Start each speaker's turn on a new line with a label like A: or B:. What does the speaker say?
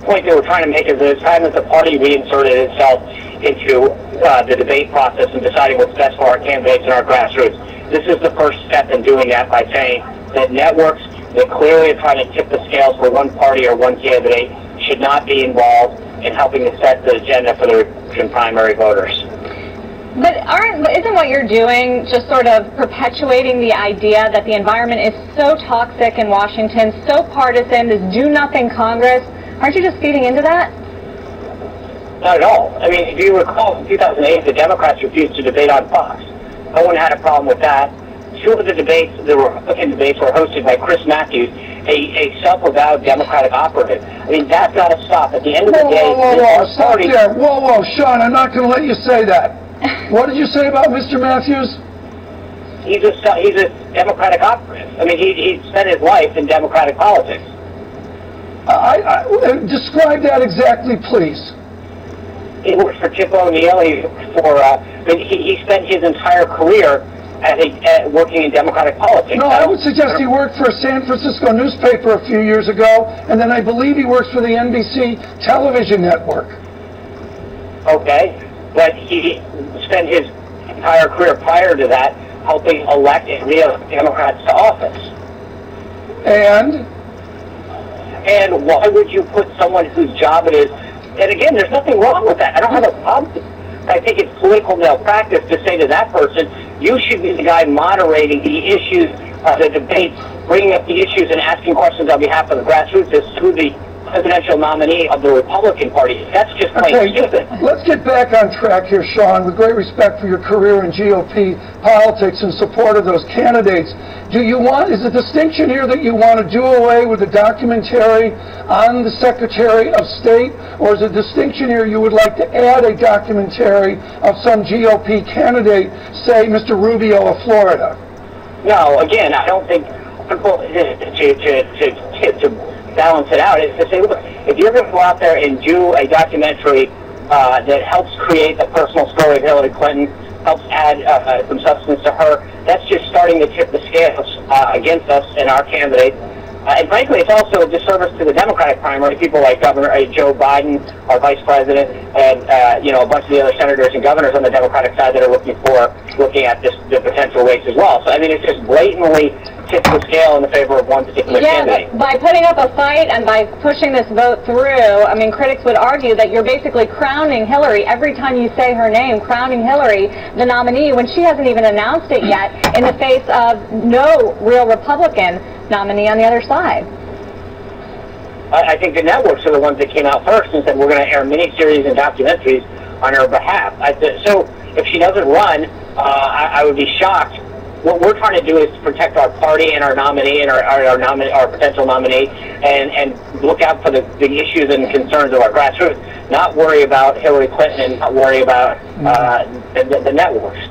A: point they were trying to make is that it's time that the party reinserted itself into the debate process and deciding what's best for our candidates and our grassroots. This is the first step in doing that by saying that networks that clearly are trying to tip the scales for one party or one candidate should not be involved in helping to set the agenda for the Republican primary voters.
B: But isn't what you're doing just sort of perpetuating the idea that the environment is so toxic in Washington, so partisan, this do-nothing Congress? Aren't you just feeding into that?
A: Not at all. I mean, if you recall, in 2008, the Democrats refused to debate on Fox. No one had a problem with that. Two of the debates, the Republican debates, were hosted by Chris Matthews, a self-avowed Democratic operative. I mean, that's got to stop. At the end of the day,
C: stop there. Whoa, Sean, I'm not going to let you say that. What did you say about Mr. Matthews?
A: He's a Democratic operative. I mean, he spent his life in Democratic politics.
C: Describe that exactly, please.
A: He worked for Tip O'Neill. He spent his entire career working in Democratic politics.
C: No, I would suggest he worked for a San Francisco newspaper a few years ago, and then I believe he works for the NBC television network.
A: Okay, but he spent his entire career prior to that helping elect and re-elect Democrats to office.
C: And
A: why would you put someone whose job it is? And again, there's nothing wrong with that. I don't have a problem. I think it's political malpractice to say to that person, you should be the guy moderating the issues, the debates, bringing up the issues and asking questions on behalf of the grassroots as to the presidential nominee of the Republican Party. That's just plain stupid.
C: Let's get back on track here, Sean. With great respect for your career in GOP politics and support of those candidates, is the distinction here that you want to do away with the documentary on the Secretary of State, or is the distinction here you would like to add a documentary of some GOP candidate, say Mr. Rubio of Florida?
A: No, again, I don't think to balance it out is to say, look, if you're going to go out there and do a documentary that helps create the personal story of Hillary Clinton, helps add some substance to her, that's just starting to tip the scales against us and our candidate. And frankly, it's also a disservice to the Democratic primary. People like Governor Joe Biden, our vice president, and a bunch of the other senators and governors on the Democratic side that are looking at the potential race as well. So I mean, it's just blatantly tips the scale in the favor of one particular candidate.
B: But by putting up a fight and by pushing this vote through, I mean, critics would argue that you're basically crowning Hillary every time you say her name, crowning Hillary the nominee when she hasn't even announced it yet, in the face of no real Republican nominee on the other side.
A: I think the networks are the ones that came out first and said we're going to air miniseries and documentaries on her behalf. So if she doesn't run, I would be shocked. What we're trying to do is to protect our party and our nominee and our potential nominee, and look out for the issues and concerns of our grassroots. Not worry about Hillary Clinton and not worry about the networks.